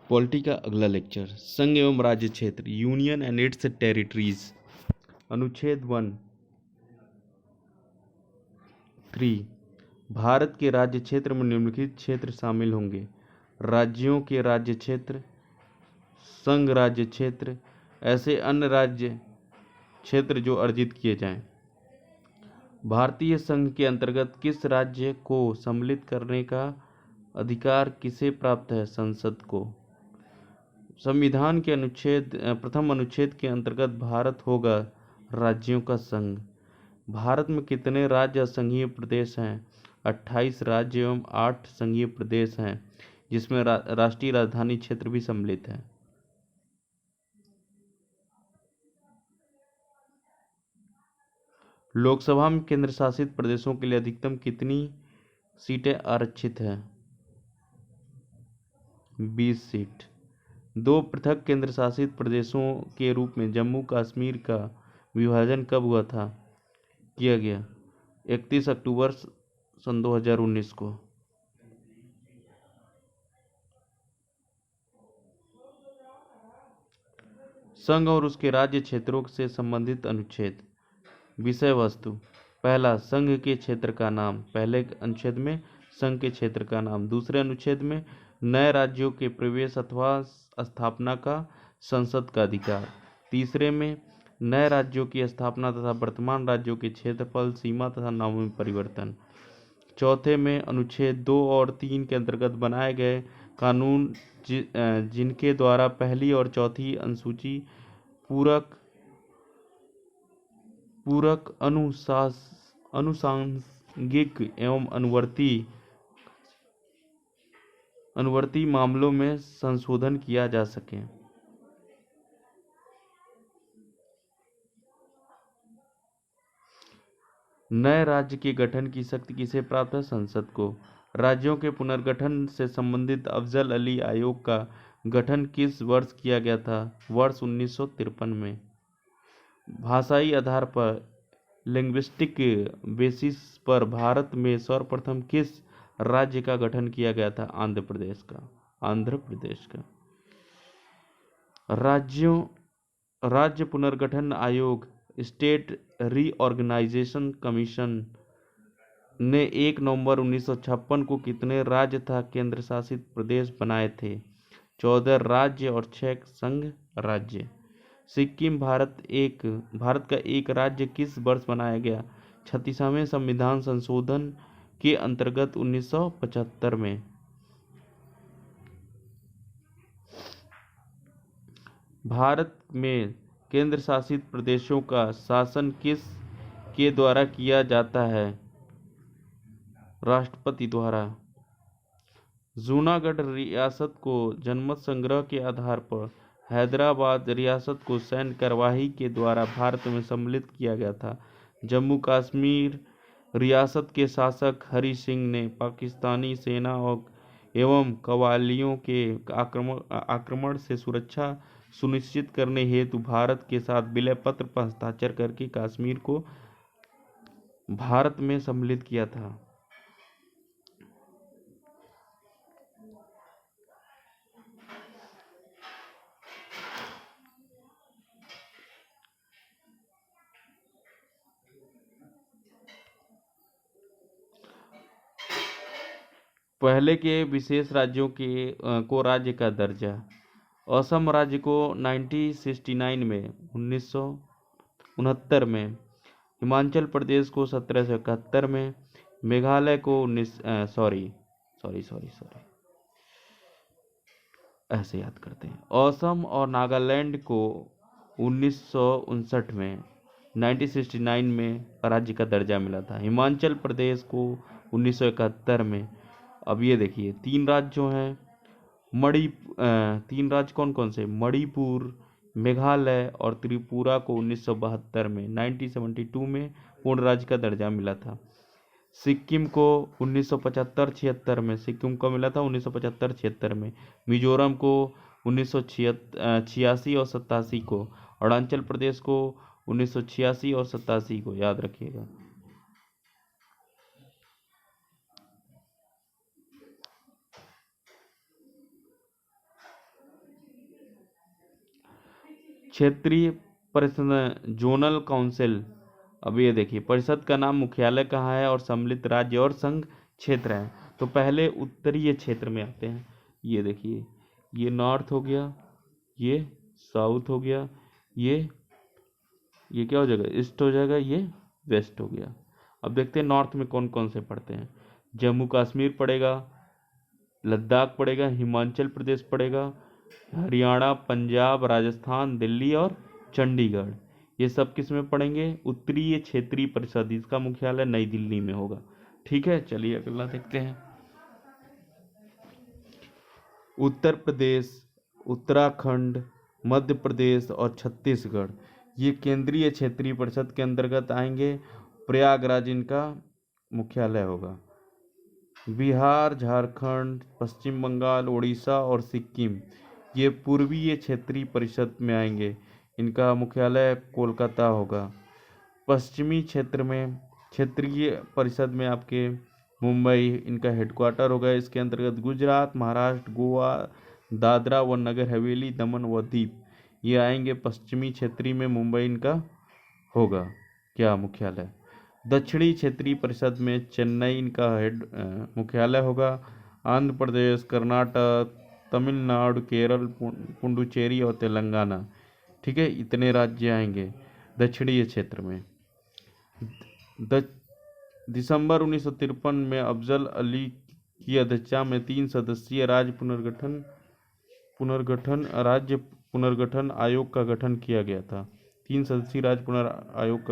Polity का अगला lecture, संघ एवं राज्य क्षेत्र, यूनियन एंड इट्स टेरिटरीज। अनुच्छेद 3। भारत के राज्य क्षेत्र में निम्नलिखित क्षेत्र शामिल होंगे: राज्यों के राज्य क्षेत्र, संघ राज्य क्षेत्र, ऐसे अन्य राज्य क्षेत्र जो अर्जित किए जाएं। भारतीय संघ के अंतर्गत किस राज्य को सम्मिलित करने का अधिकार किसे प्राप्त है? संसद को। संविधान के प्रथम अनुच्छेद के अंतर्गत भारत होगा राज्यों का संघ। भारत में कितने राज्य संघीय प्रदेश हैं? 28 राज्य एवं 8 संघीय प्रदेश हैं, जिसमें राष्ट्रीय राजधानी क्षेत्र भी सम्मिलित है। लोकसभा में केंद्र शासित प्रदेशों के लिए अधिकतम कितनी सीटें आरक्षित हैं? 20 सीट। 2 पृथक केंद्र शासित प्रदेशों के रूप में जम्मू कश्मीर का विभाजन कब हुआ था? किया गया 31 अक्टूबर सन 2019 को। संघ और उसके राज्य क्षेत्रों से संबंधित अनुच्छेद। विषय वस्तु: पहला, संघ के क्षेत्र का नाम। पहले अनुच्छेद में संघ के क्षेत्र का नाम। दूसरे अनुच्छेद में नए राज्यों के प्रवेश अथवा स्थापना का संसद का अधिकार। तीसरे में नए राज्यों की स्थापना तथा वर्तमान राज्यों के क्षेत्रफल, सीमा तथा नामों में परिवर्तन। चौथे में अनुच्छेद 2 और 3 के अंतर्गत बनाए गए कानून जिनके द्वारा पहली और चौथी अनुसूची पूरक अनुसांगिक एवं अनुवर्ती मामलों में संशोधन किया जा सके। नए राज्य के गठन की शक्ति किसे प्राप्त है? संसद को। राज्यों के पुनर्गठन से संबंधित अफजल अली आयोग का गठन किस वर्ष किया गया था? वर्ष 1953 में। भाषाई आधार पर लिंग्विस्टिक बेसिस पर भारत में सर्वप्रथम किस राज्य का गठन किया गया था? आंध्र प्रदेश का। राज्य पुनर्गठन आयोग स्टेट रीऑर्गेनाइजेशन कमीशन ने 1 नवंबर 1956 को कितने राज्य तथा केंद्र शासित प्रदेश बनाए थे? 14 राज्य और 6 संघ राज्य। सिक्किम भारत का एक राज्य किस वर्ष बनाया गया? 36वें संविधान संशोधन के अंतर्गत 1975 में। भारत में केंद्र शासित प्रदेशों का शासन किस के द्वारा किया जाता है? राष्ट्रपति द्वारा। जूनागढ़ रियासत को जनमत संग्रह के आधार पर हैदराबाद रियासत को सैन्य कार्यवाही के द्वारा भारत में सम्मिलित किया गया था। जम्मू कश्मीर रियासत के शासक हरि सिंह ने पाकिस्तानी सेना एवं कव्वालियों के आक्रमण से सुरक्षा सुनिश्चित करने हेतु भारत के साथ विलय पत्र पर हस्ताक्षर करके कश्मीर को भारत में सम्मिलित किया था। पहले के विशेष राज्यों को राज्य का दर्जा। असम राज्य को 1969 में, हिमाचल प्रदेश को 1771 में, मेघालय को ऐसे याद करते हैं। असम और नागालैंड को 1959 में 1969 में राज्य का दर्जा मिला था। हिमाचल प्रदेश को 1971 में। अब ये देखिए 3 राज्य जो हैं 3 राज्य कौन कौन से? मणिपुर, मेघालय और त्रिपुरा को 1972 में 1972 में पूर्ण राज्य का दर्जा मिला था। सिक्किम को 1975-76 में सिक्किम को मिला था 1975-76 में। मिजोरम को 1986 और 87 को। अरुणाचल प्रदेश को 1986 और 87 को, याद रखिएगा। क्षेत्रीय परिषद जोनल काउंसिल। अब ये देखिए, परिषद का नाम, मुख्यालय कहाँ है और सम्मिलित राज्य और संघ क्षेत्र है। तो पहले उत्तरीय क्षेत्र में आते हैं। ये देखिए, ये नॉर्थ हो गया, ये साउथ हो गया, ये क्या हो जाएगा, ईस्ट हो जाएगा, ये वेस्ट हो गया। अब देखते हैं नॉर्थ में कौन कौन से पड़ते हैं। जम्मू कश्मीर पड़ेगा, लद्दाख पड़ेगा, हिमाचल प्रदेश पड़ेगा, हरियाणा, पंजाब, राजस्थान, दिल्ली और चंडीगढ़। ये सब किस में पड़ेंगे, उत्तरीय क्षेत्रीय परिषद। इसका मुख्यालय नई दिल्ली में होगा। ठीक है, चलिए अगला देखते हैं। उत्तर प्रदेश, उत्तराखंड, मध्य प्रदेश और छत्तीसगढ़ ये केंद्रीय क्षेत्रीय परिषद के अंतर्गत आएंगे। प्रयागराज इनका मुख्यालय होगा। बिहार, झारखंड, पश्चिम बंगाल, उड़ीसा और सिक्किम ये पूर्वीय क्षेत्रीय परिषद में आएंगे। इनका मुख्यालय कोलकाता होगा। पश्चिमी क्षेत्र में क्षेत्रीय परिषद में आपके मुंबई इनका हेडक्वार्टर होगा। इसके अंतर्गत गुजरात, महाराष्ट्र, गोवा, दादरा व नगर हवेली, दमन व दीव ये आएंगे। पश्चिमी क्षेत्रीय में मुंबई इनका होगा क्या मुख्यालय। दक्षिणी क्षेत्रीय परिषद में चेन्नई इनका मुख्यालय होगा। आंध्र प्रदेश, कर्नाटक, तमिलनाडु, केरल, पुडुचेरी और तेलंगाना, ठीक है, इतने राज्य आएंगे दक्षिणीय क्षेत्र में। दिसंबर 1953 में अफजल अली की अध्यक्षता में 3 सदस्यीय राज्य पुनर्गठन आयोग का गठन किया गया था। 3 सदस्यीय राज्य पुनर्गठन आयोग